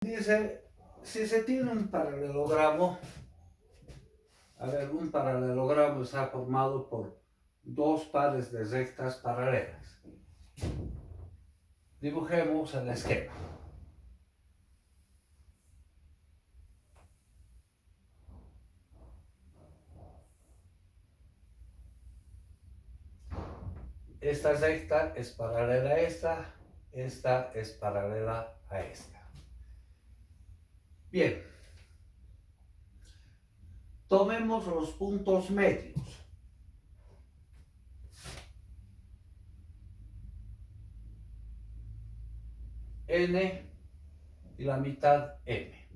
Dice, si se tiene un paralelogramo, un paralelogramo está formado por dos pares de rectas paralelas. Dibujemos el esquema. Esta recta es paralela a esta es paralela a esta. Bien, tomemos los puntos medios. N y la mitad M.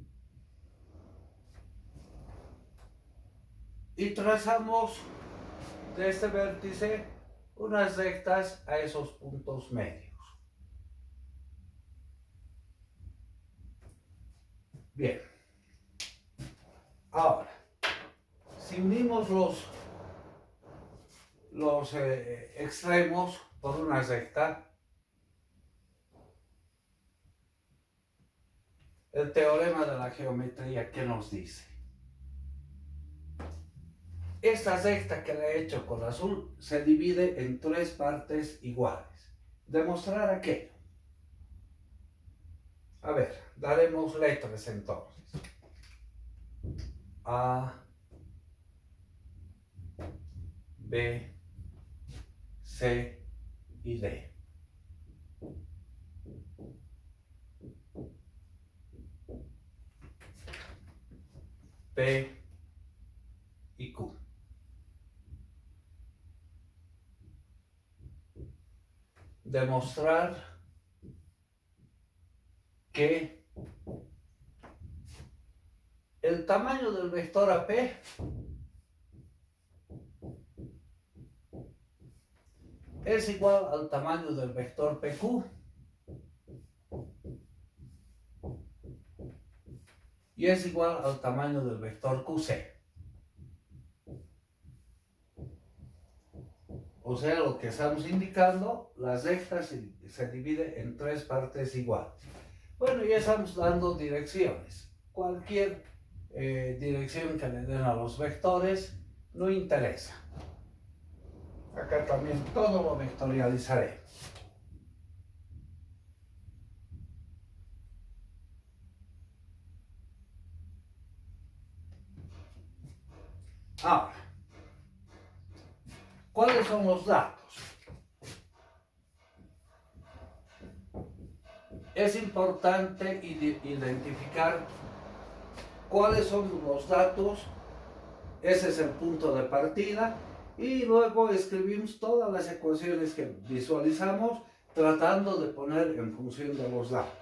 Y trazamos de este vértice unas rectas a esos puntos medios. Bien. Ahora, si unimos los extremos por una recta, el teorema de la geometría, ¿qué nos dice? Esta recta que la he hecho con azul se divide en tres partes iguales. ¿Demostrar aquello? A ver, daremos letras entonces. A, B, C y D. P y Q. Demostrar que el tamaño del vector AP es igual al tamaño del vector PQ y es igual al tamaño del vector QC. O sea, lo que estamos indicando, la recta se divide en tres partes iguales. Bueno, ya estamos dando direcciones. Cualquier dirección que le den a los vectores no interesa. Acá también todo lo vectorializaré. Ahora, ¿cuáles son los datos? Es importante identificar cuáles son los datos. Ese es el punto de partida. Y luego escribimos todas las ecuaciones que visualizamos tratando de poner en función de los datos.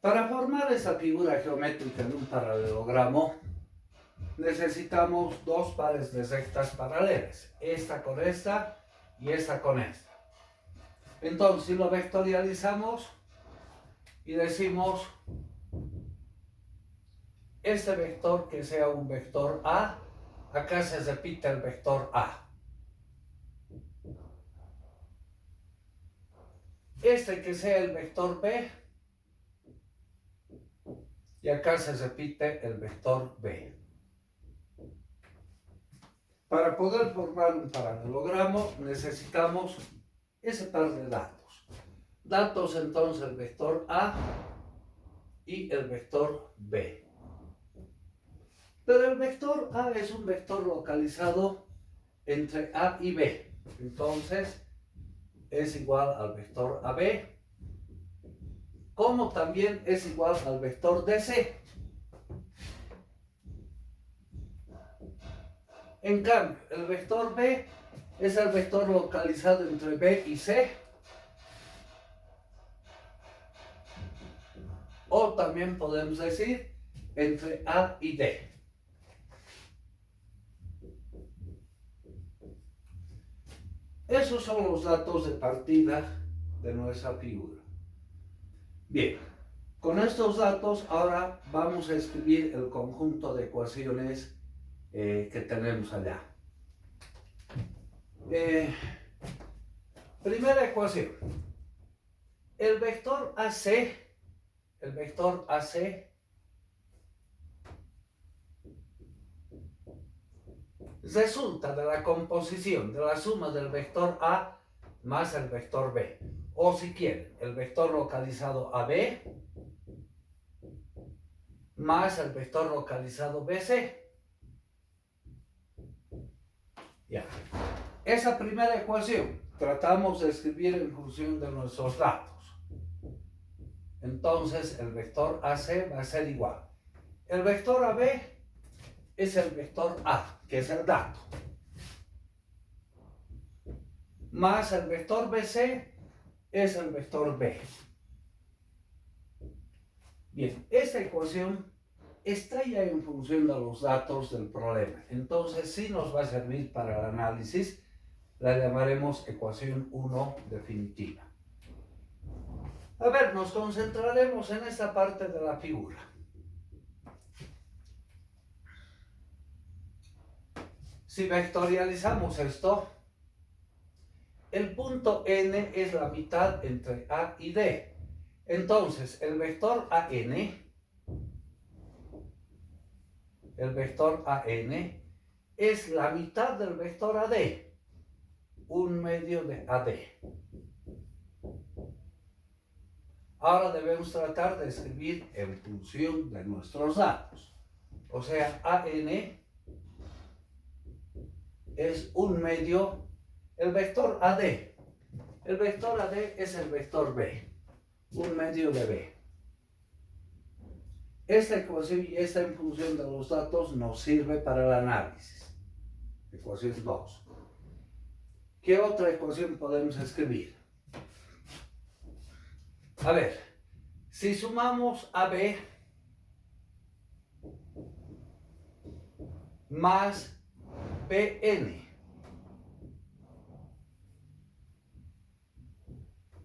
Para formar esa figura geométrica en un paralelogramo necesitamos dos pares de rectas paralelas, esta con esta y esta con esta. Entonces, si lo vectorializamos y decimos este vector que sea un vector A, acá se repite el vector A. Este que sea el vector B, y acá se repite el vector B. Para poder formar un paralelogramo necesitamos ese par de datos. Datos entonces el vector A y el vector B. Pero el vector A es un vector localizado entre A y B. Entonces es igual al vector AB, como también es igual al vector DC. En cambio, el vector B es el vector localizado entre B y C, o también podemos decir entre A y D. Esos son los datos de partida de nuestra figura. Bien, con estos datos ahora vamos a escribir el conjunto de ecuaciones que tenemos allá. Primera ecuación. El vector AC el vector AC resulta de la composición de la suma del vector A más el vector B. O si quieren, el vector localizado AB más el vector localizado BC. Ya. Esa primera ecuación tratamos de escribir en función de nuestros datos. Entonces el vector AC va a ser igual. El vector AB es el vector A, que es el dato, más el vector BC es el vector B. Bien, esta ecuación está ya en función de los datos del problema. Entonces sí nos va a servir para el análisis. La llamaremos ecuación 1 definitiva. A ver, nos concentraremos en esta parte de la figura. Si vectorializamos esto, el punto N es la mitad entre A y D. Entonces, el vector AN es la mitad del vector AD, un medio de AD. Ahora debemos tratar de escribir en función de nuestros datos. O sea, AN es un medio, el vector AD. El vector AD es el vector B, un medio de B. Esta ecuación y esta en función de los datos nos sirve para el análisis. Ecuación 2. ¿Qué otra ecuación podemos escribir? A ver, si sumamos AB más BN,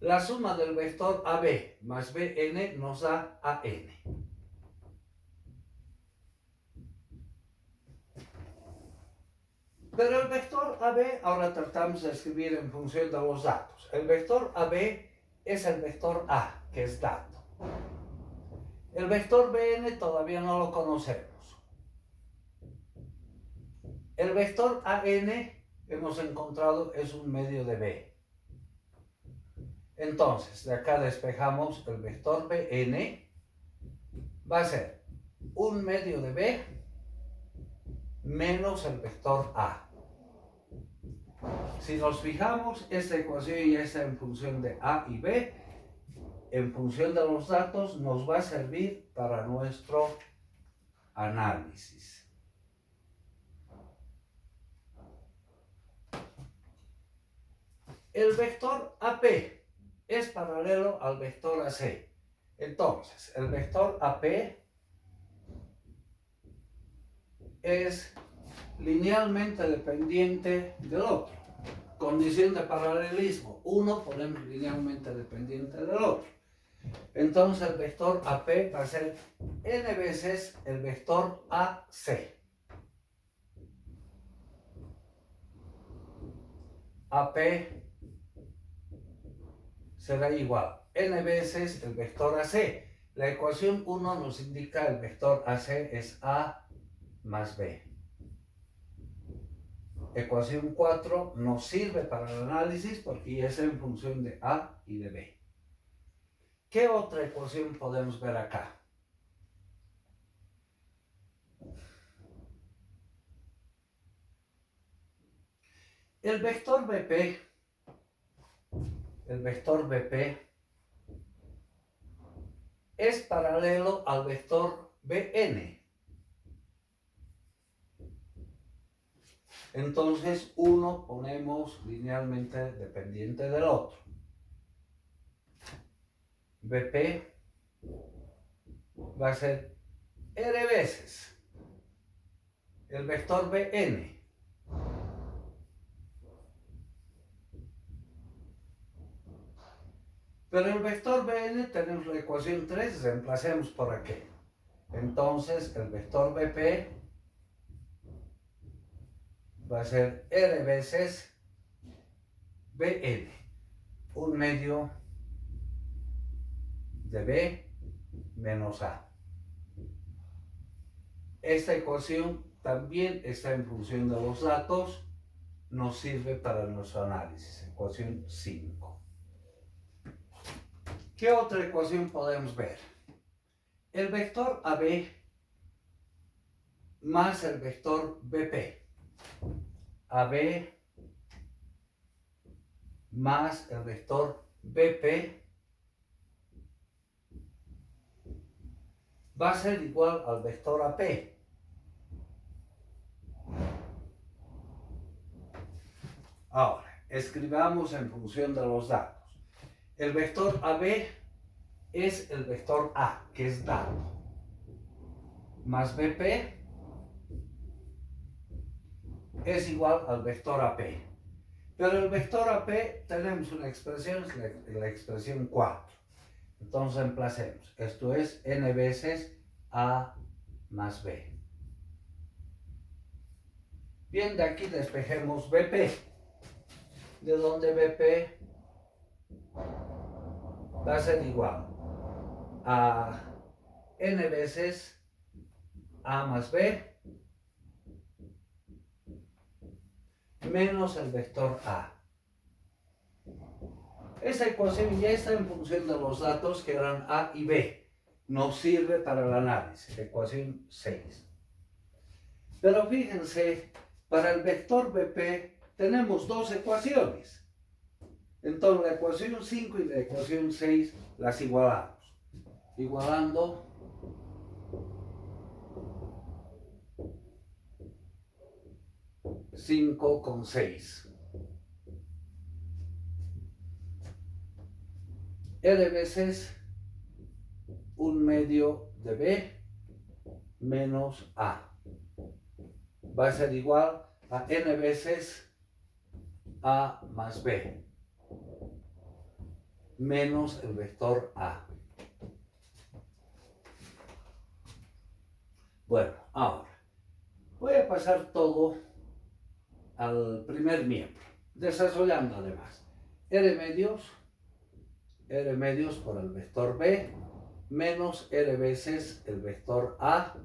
la suma del vector AB más BN nos da AN. Pero el vector AB, ahora tratamos de escribir en función de los datos. El vector AB es el vector A, que es dato. El vector BN todavía no lo conocemos. El vector AN, hemos encontrado, es un medio de B. Entonces, de acá despejamos el vector BN, va a ser un medio de B menos el vector A. Si nos fijamos, esta ecuación ya está en función de A y B. En función de los datos nos va a servir para nuestro análisis. El vector AP es paralelo al vector AC. Entonces, el vector AP es linealmente dependiente del otro. Condición de paralelismo. Uno ponemos linealmente dependiente del otro. Entonces el vector AP va a ser n veces el vector AC. AP será igual n veces el vector AC. La ecuación 1 nos indica el vector AC es A más B. Ecuación 4 nos sirve para el análisis porque es en función de A y de B. ¿Qué otra ecuación podemos ver acá? El vector BP es paralelo al vector BN. Entonces, uno ponemos linealmente dependiente del otro. BP va a ser R veces el vector BN. Pero el vector BN tenemos la ecuación 3, reemplacemos por aquel. Entonces, el vector BP va a ser R veces BN, un medio de B menos A. Esta ecuación también está en función de los datos, nos sirve para nuestro análisis, ecuación 5. ¿Qué otra ecuación podemos ver? El vector AB más el vector BP. AB más el vector BP va a ser igual al vector AP. Ahora, escribamos en función de los datos. El vector AB es el vector A, que es dato, más BP es igual al vector AP. Pero el vector AP tenemos una expresión, es la expresión 4. Entonces emplacemos. Esto es n veces A más B. Bien, de aquí despejemos BP. De donde BP va a ser igual a n veces A más B menos el vector A. Esta ecuación ya está en función de los datos que eran A y B. Nos sirve para el análisis, ecuación 6. Pero fíjense, para el vector BP tenemos dos ecuaciones. Entonces la ecuación 5 y la ecuación 6 las igualamos. Igualando cinco con 6. R veces 1/2 de B menos A va a ser igual a n veces A más B menos el vector A. Bueno, ahora voy a pasar todo al primer miembro, desarrollando además R medios por el vector B menos R veces el vector A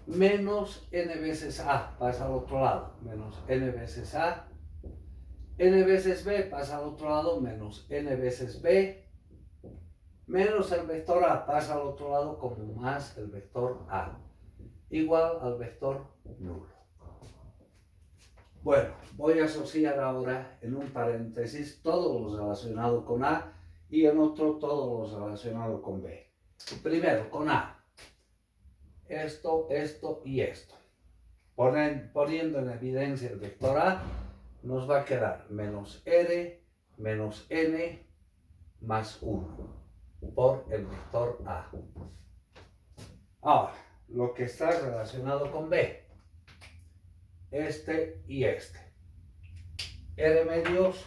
menos n veces A pasa al otro lado, menos n veces A, n veces B pasa al otro lado, menos n veces B, menos el vector A pasa al otro lado como más el vector A, igual al vector nulo. Bueno, voy a asociar ahora en un paréntesis todo lo relacionado con A y en otro todo lo relacionado con B. Primero, con A. Esto y esto. Poniendo en evidencia el vector A, nos va a quedar menos R menos N más 1 por el vector A. Ahora, lo que está relacionado con B. Este y este. R medios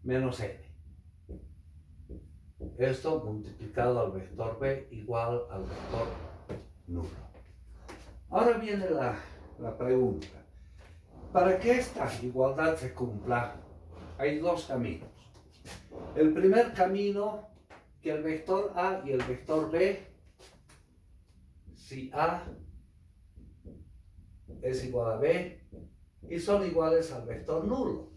menos N. Esto multiplicado al vector B igual al vector nulo. Ahora viene la pregunta. Para que esta igualdad se cumpla, hay dos caminos. El primer camino, que el vector A y el vector B, si A es igual a B, y son iguales al vector nulo.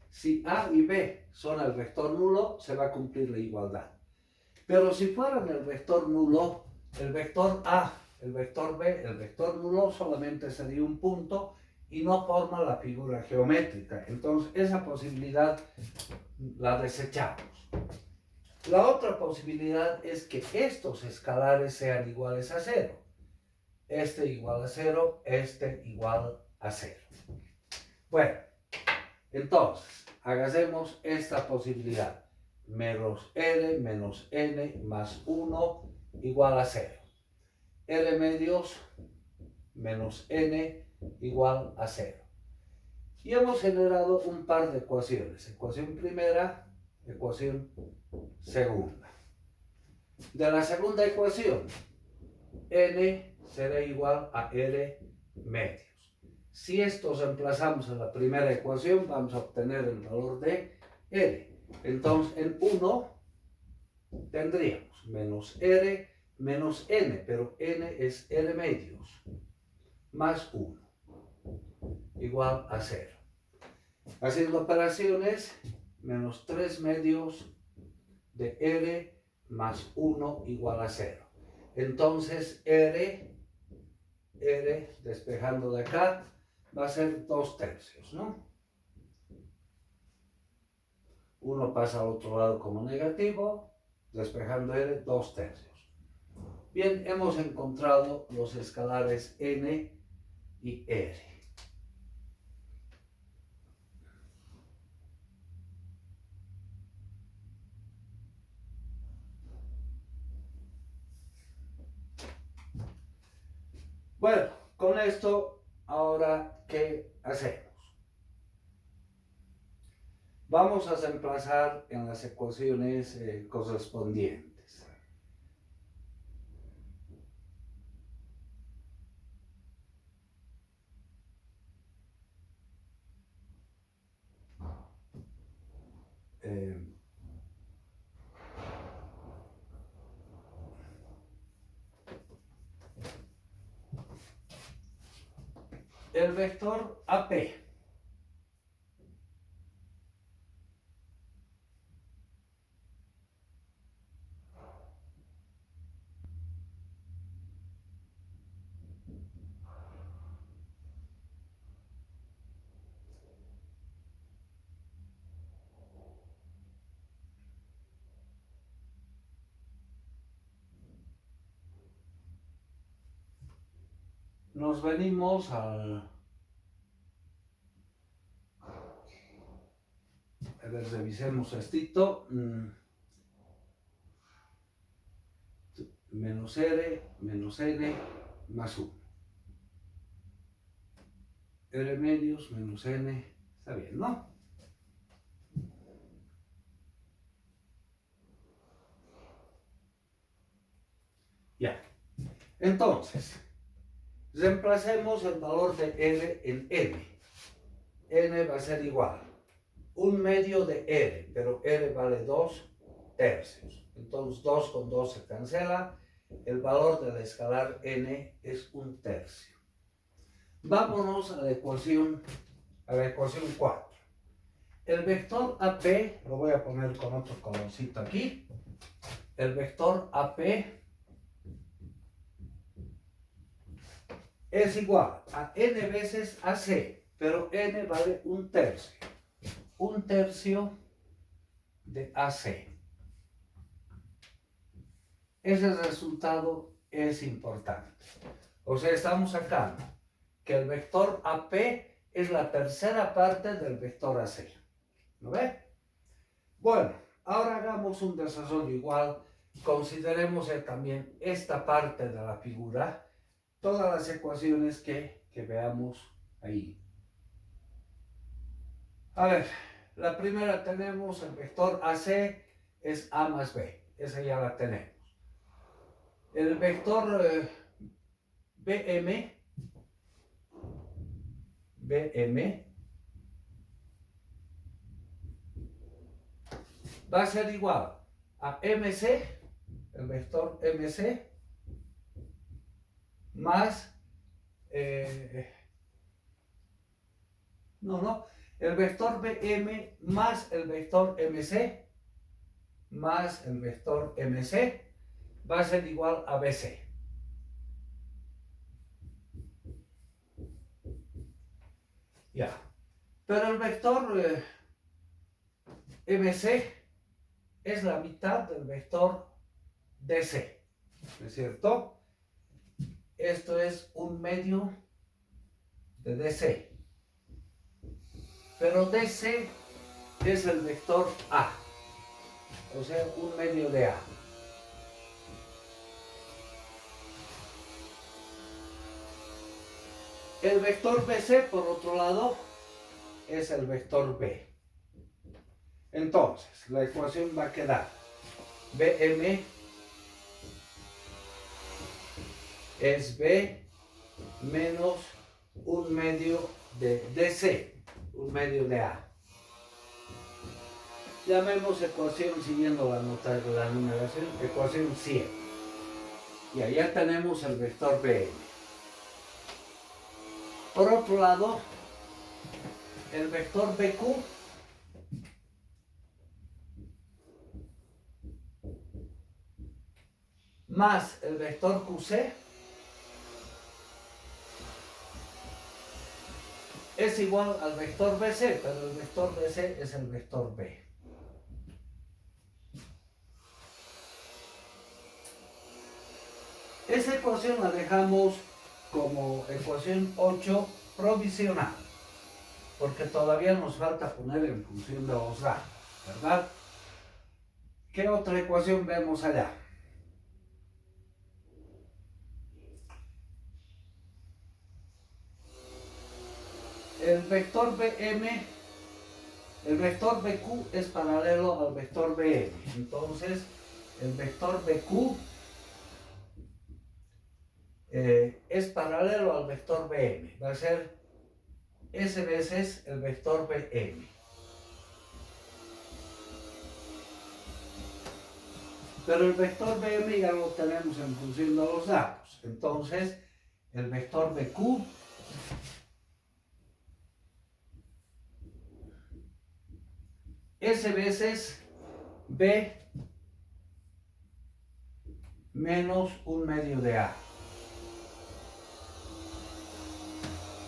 Si A y B son el vector nulo, se va a cumplir la igualdad. Pero si fueran el vector nulo, el vector A, el vector B, el vector nulo solamente sería un punto y no forma la figura geométrica. Entonces esa posibilidad la desechamos. La otra posibilidad es que estos escalares sean iguales a 0. Este igual a 0, este igual a 0. Bueno, entonces, hagamos esta posibilidad. Menos R menos N más 1 igual a 0. R medios menos N igual a 0. Y hemos generado un par de ecuaciones. Ecuación primera, ecuación segunda. De la segunda ecuación, N será igual a R medios. Si estos emplazamos en la primera ecuación, vamos a obtener el valor de R. Entonces en 1 tendríamos menos R menos N, pero N es R medios, más 1, igual a 0. Haciendo operaciones, menos 3 medios de R más 1 igual a 0. Entonces R, despejando de acá, va a ser 2 tercios, ¿no? 1 pasa al otro lado como negativo, despejando R, 2 tercios. Bien, hemos encontrado los escalares N y R. Bueno, con esto, ahora, ¿qué hacemos? Vamos a reemplazar en las ecuaciones correspondientes. El vector AP nos venimos al... A ver, revisemos esto. Menos R, menos N, más 1. R medios menos N, está bien, ¿no? Ya. Entonces, reemplacemos el valor de R en N. N va a ser igual 1 medio de R, pero R vale 2 tercios. Entonces 2 con 2 se cancela. El valor del escalar N es 1 tercio. Vámonos a la ecuación 4. El vector AP, lo voy a poner con otro colorcito aquí. El vector AP es igual a N veces AC, pero N vale 1 tercio. 1 tercio de AC. Ese resultado es importante. O sea, estamos sacando que el vector AP es la tercera parte del vector AC. ¿Lo ve? Bueno, ahora hagamos un desarrollo igual. Consideremos también esta parte de la figura, todas las ecuaciones que veamos ahí. A ver, la primera tenemos el vector AC es A más B. Esa ya la tenemos. El vector BM va a ser igual a MC, el vector MC, más, el vector BM más el vector MC, más el vector MC, va a ser igual a BC. Ya. Pero el vector MC es la mitad del vector DC, ¿no es cierto? Esto es 1 medio de DC. Pero DC es el vector A, o sea, 1 medio de A. El vector BC, por otro lado, es el vector B. Entonces, la ecuación va a quedar BM es B menos 1 medio de DC, 1 medio de A. Llamemos ecuación siguiendo la numeración, ecuación 100. Y allá tenemos el vector Bn. Por otro lado, el vector BQ más el vector QC es igual al vector BC, pero el vector BC es el vector B. Esa ecuación la dejamos como ecuación 8 provisional, porque todavía nos falta poner en función de los datos, ¿verdad? ¿Qué otra ecuación vemos allá? El vector BM, el vector BQ es paralelo al vector BM. Entonces, el vector BQ es paralelo al vector BM. Va a ser S veces el vector BM. Pero el vector BM ya lo tenemos en función de los datos. Entonces, el vector BQ S veces B menos un medio de A.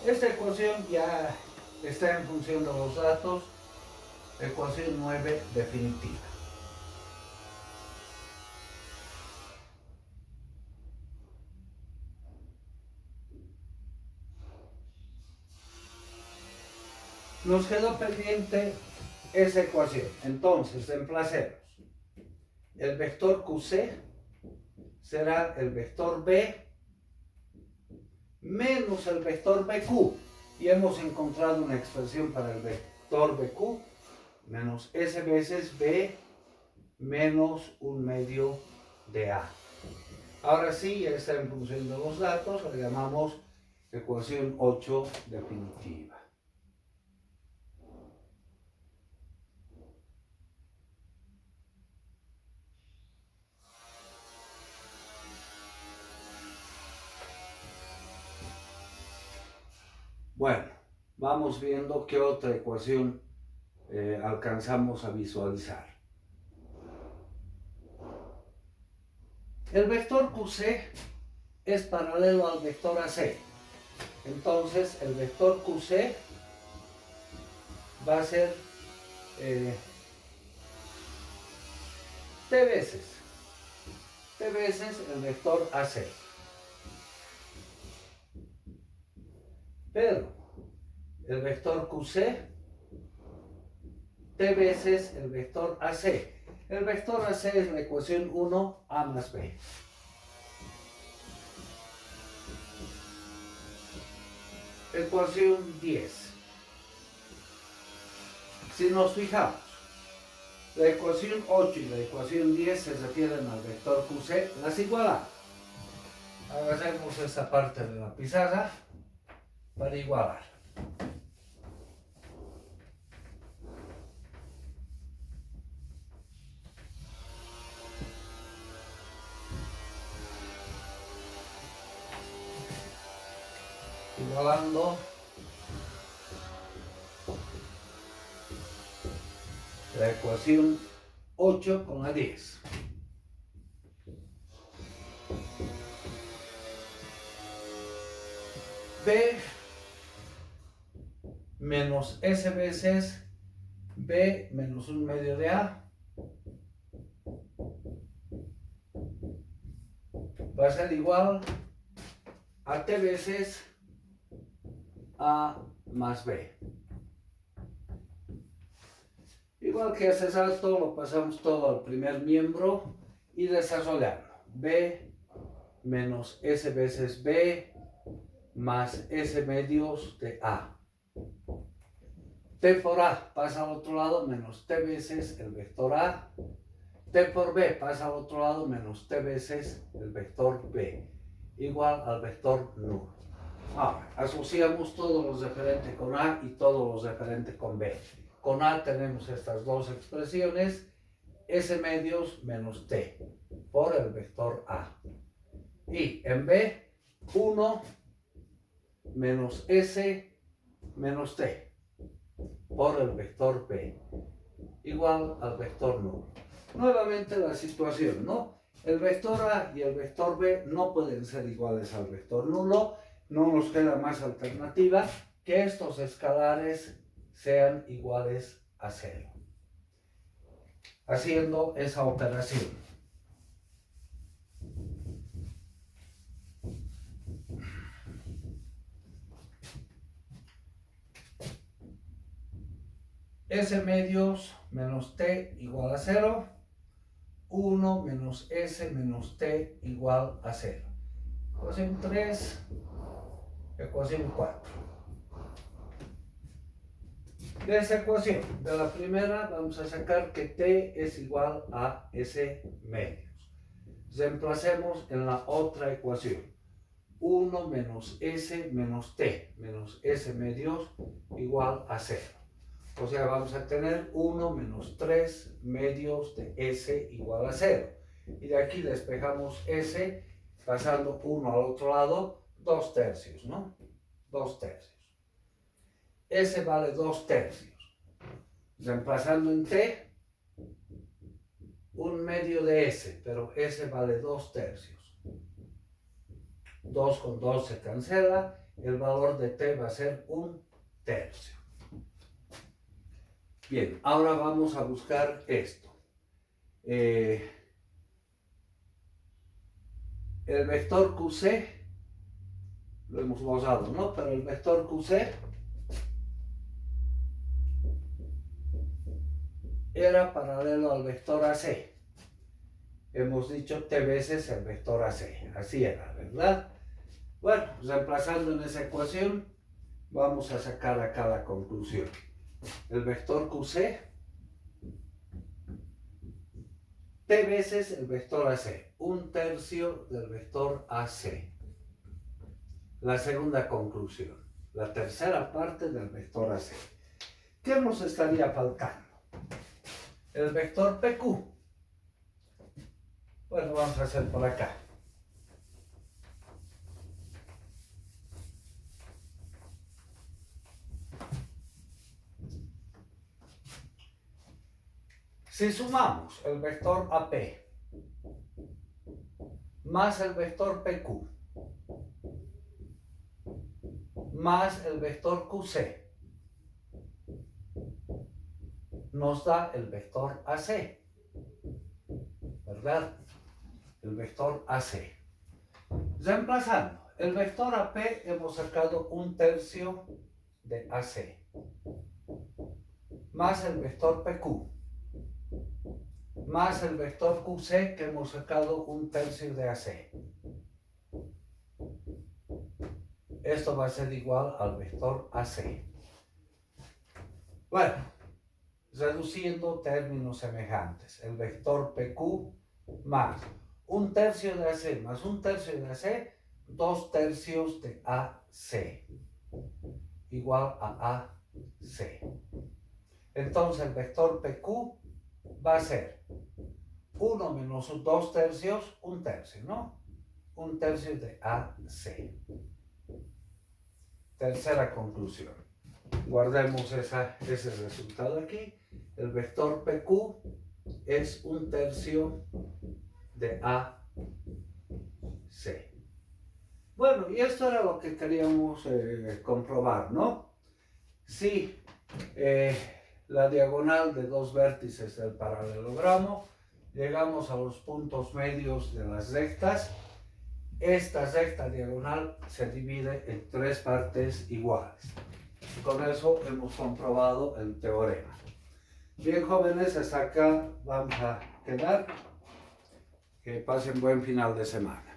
Esta ecuación ya está en función de los datos, ecuación 9 definitiva. Nos quedó pendiente esa ecuación. Entonces, reemplacemos. El vector QC será el vector B menos el vector BQ. Y hemos encontrado una expresión para el vector BQ menos S veces B menos un medio de A. Ahora sí, ya está en función de los datos, la llamamos ecuación 8 definitiva. Bueno, vamos viendo qué otra ecuación alcanzamos a visualizar. El vector QC es paralelo al vector AC. Entonces, el vector QC va a ser T veces el vector AC. Pero el vector QC, T veces el vector AC. El vector AC es la ecuación 1, A más B. Ecuación 10. Si nos fijamos, la ecuación 8 y la ecuación 10 se refieren al vector QC, las igualamos. Agarremos esta parte de la pizarra para igualar. Igualando la ecuación 8 con la 10. B menos S veces B menos un medio de A va a ser igual a T veces A más B. Igual que ese salto, lo pasamos todo al primer miembro y desarrollarlo. B menos S veces B más S medios de A. T por A pasa al otro lado menos T veces el vector A. T por B pasa al otro lado menos T veces el vector B. Igual al vector nulo. Ahora, asociamos todos los referentes con A y todos los referentes con B. Con A tenemos estas dos expresiones, S medios menos T por el vector A. Y en B, 1 menos S menos T por el vector P igual al vector nulo. Nuevamente la situación, ¿no? El vector A y el vector B no pueden ser iguales al vector nulo. No nos queda más alternativa que estos escalares sean iguales a 0. Haciendo esa operación. S medios menos T igual a 0. 1 menos S menos T igual a 0. Ecuación 3, ecuación 4. De esa ecuación, de la primera, vamos a sacar que T es igual a S medios. Reemplacemos en la otra ecuación. 1 menos S menos T menos S medios igual a 0. O sea, vamos a tener 1 menos 3 medios de S igual a 0. Y de aquí despejamos S, pasando 1 al otro lado, 2 tercios, ¿no? 2 tercios. S vale 2 tercios. Reemplazando en T, 1 medio de S, pero S vale 2 tercios. 2 con 2 se cancela, el valor de T va a ser 1 tercio. Bien, ahora vamos a buscar esto. El vector QC, lo hemos borrado, ¿no? Pero el vector QC era paralelo al vector AC. Hemos dicho T veces el vector AC. Así era, ¿verdad? Bueno, reemplazando en esa ecuación, vamos a sacar acá la conclusión. El vector QC, T veces el vector AC, 1 tercio del vector AC. La segunda conclusión, la tercera parte del vector AC. ¿Qué nos estaría faltando? El vector PQ. Bueno, vamos a hacer por acá. Si sumamos el vector AP más el vector PQ más el vector QC, nos da el vector AC, ¿verdad? El vector AC. Reemplazando, el vector AP hemos sacado 1 tercio de AC, más el vector PQ, más el vector QC que hemos sacado 1 tercio de AC. Esto va a ser igual al vector AC. Bueno, reduciendo términos semejantes, el vector PQ más 1 tercio de AC más 1 tercio de AC, 2 tercios de AC, igual a AC. Entonces el vector PQ va a ser 1 menos 2 tercios, 1 tercio, ¿no? 1 tercio de AC. Tercera conclusión. Guardemos ese resultado aquí. El vector PQ es 1 tercio de AC. Bueno, y esto era lo que queríamos comprobar, ¿no? Si la diagonal de dos vértices del paralelogramo, llegamos a los puntos medios de las rectas, esta recta diagonal se divide en 3 partes iguales. Con eso hemos comprobado el teorema. Bien, jóvenes, hasta acá vamos a quedar. Que pasen buen final de semana.